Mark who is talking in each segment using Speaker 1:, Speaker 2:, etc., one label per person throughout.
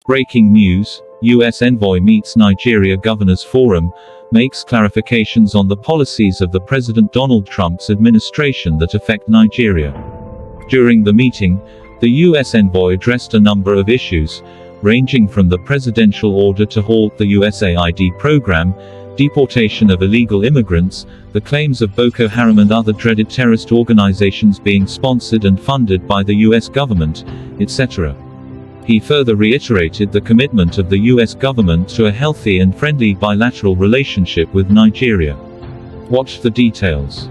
Speaker 1: Breaking news: U.S. envoy meets Nigeria Governors Forum, makes clarifications on the policies of the President Donald Trump's administration that affect Nigeria. During the meeting, the U.S. envoy addressed a number of issues, ranging from the presidential order to halt the USAID program, deportation of illegal immigrants, the claims of Boko Haram and other dreaded terrorist organizations being sponsored and funded by the U.S. government, etc. He further reiterated the commitment of the U.S. government to a healthy and friendly bilateral relationship with Nigeria. Watch the details.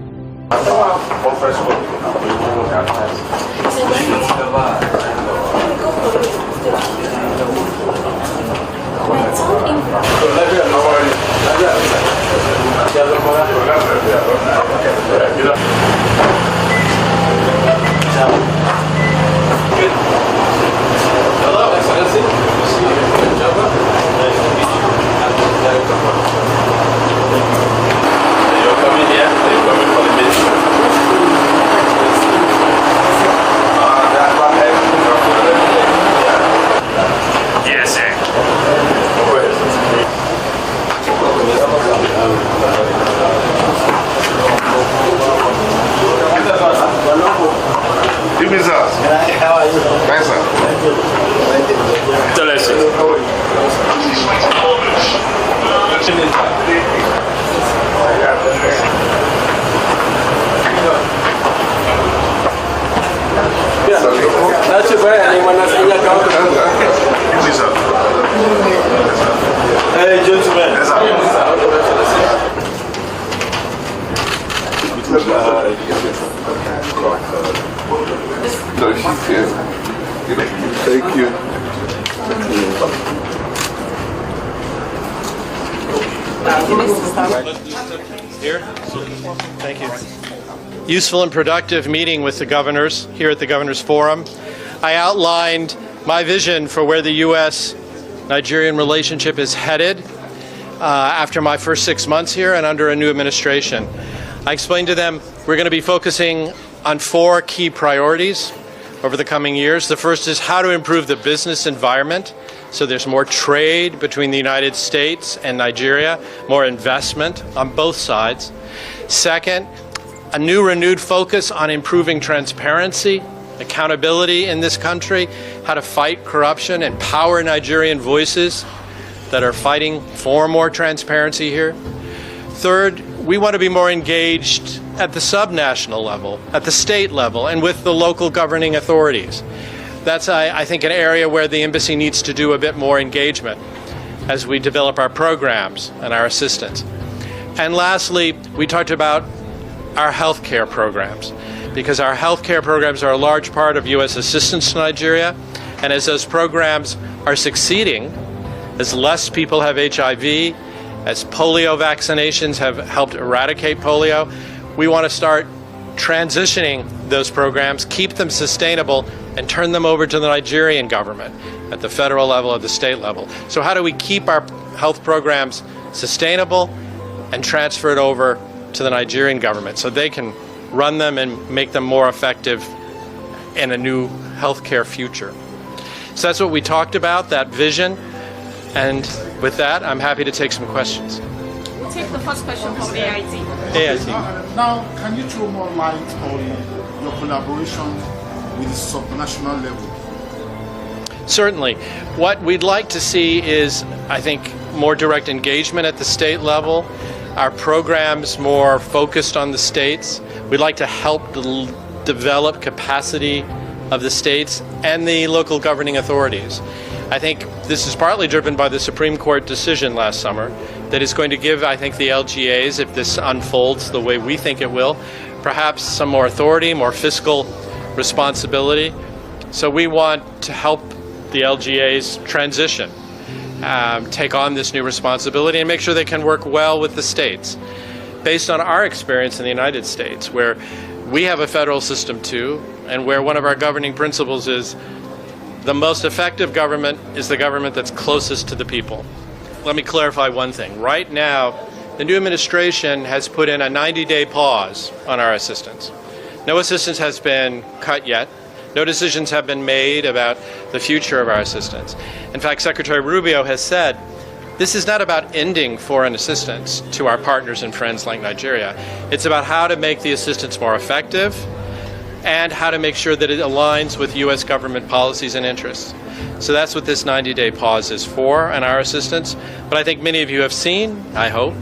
Speaker 2: Hey, gentlemen.
Speaker 3: No, she's here. Thank you.
Speaker 4: Here. Thank you. Useful and productive meeting with the governors here at the Governors Forum. I outlined my vision for where the U.S.-Nigerian relationship is headed after my first 6 months here and under a new administration. I explained to them we're going to be focusing on 4 key priorities over the coming years. The first is how to improve the business environment so there's more trade between the United States and Nigeria, more investment on both sides. Second, a new renewed focus on improving transparency, accountability in this country, how to fight corruption, empower Nigerian voices that are fighting for more transparency here. Third, we want to be more engaged at the subnational level, at the state level, and with the local governing authorities. That's, I think, an area where the embassy needs to do a bit more engagement as we develop our programs and our assistance. And lastly, we talked about our healthcare programs, because our healthcare programs are a large part of U.S. assistance to Nigeria, and as those programs are succeeding, as less people have HIV, as polio vaccinations have helped eradicate polio, we want to start transitioning those programs, keep them sustainable, and turn them over to the Nigerian government at the federal level, at the state level. So how do we keep our health programs sustainable and transfer it over to the Nigerian government so they can run them and make them more effective in a new healthcare future? So that's what we talked about, that vision. And with that, I'm happy to take some questions.
Speaker 5: We'll take the first question from AIT.
Speaker 4: AIT.
Speaker 6: Now, can you throw more light on your collaboration with the subnational level?
Speaker 4: Certainly. What we'd like to see is, I think, more direct engagement at the state level, our programs more focused on the states. We'd like to help develop capacity of the states and the local governing authorities. I think this is partly driven by the Supreme Court decision last summer that is going to give, I think, the LGAs, if this unfolds the way we think it will, perhaps some more authority, more fiscal responsibility. So we want to help the LGAs transition, take on this new responsibility and make sure they can work well with the states. Based on our experience in the United States, where we have a federal system too, and where one of our governing principles is the most effective government is the government that's closest to the people. Let me clarify one thing. Right now, the new administration has put in a 90-day pause on our assistance. No assistance has been cut yet. No decisions have been made about the future of our assistance. In fact, Secretary Rubio has said, this is not about ending foreign assistance to our partners and friends like Nigeria. It's about how to make the assistance more effective and how to make sure that it aligns with U.S. government policies and interests. So that's what this 90-day pause is for and our assistance. But I think many of you have seen, I hope,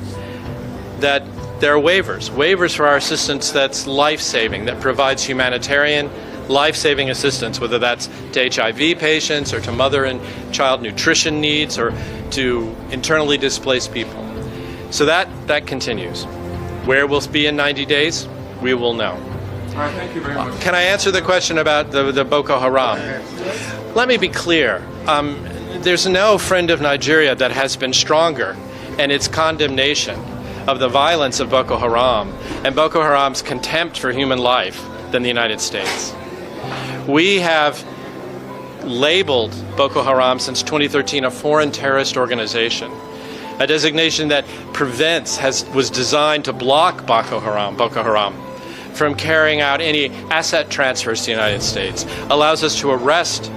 Speaker 4: that there are waivers for our assistance that's life-saving, that provides humanitarian, life-saving assistance, whether that's to HIV patients or to mother and child nutrition needs or to internally displaced people. So that continues. Where we'll be in 90 days, we will know.
Speaker 6: All right, thank you very much.
Speaker 4: Can I answer the question about the Boko Haram? Let me be clear. There's no friend of Nigeria that has been stronger in its condemnation of the violence of Boko Haram and Boko Haram's contempt for human life than the United States. We have labeled Boko Haram since 2013 a foreign terrorist organization, a designation that was designed to block Boko Haram from carrying out any asset transfers to the United States, allows us to arrest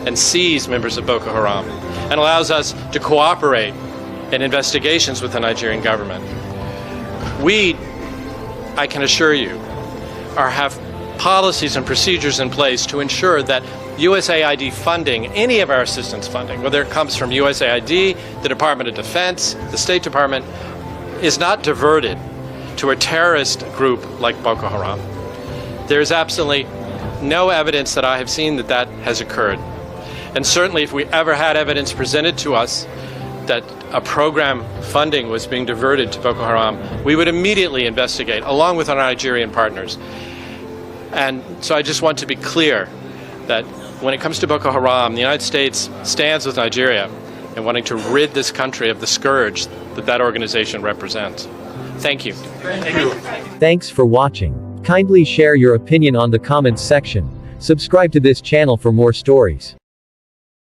Speaker 4: and seize members of Boko Haram, and allows us to cooperate in investigations with the Nigerian government. We, I can assure you, have policies and procedures in place to ensure that USAID funding, any of our assistance funding, whether it comes from USAID, the Department of Defense, the State Department, is not diverted to a terrorist group like Boko Haram. There's absolutely no evidence that I have seen that has occurred. And certainly if we ever had evidence presented to us that a program funding was being diverted to Boko Haram, we would immediately investigate, along with our Nigerian partners. And so I just want to be clear that when it comes to Boko Haram, the United States stands with Nigeria in wanting to rid this country of the scourge that organization represents. Thank you.
Speaker 6: Thank you.
Speaker 2: Thanks for watching. Kindly share your opinion on the comments section. Subscribe to this channel for more stories.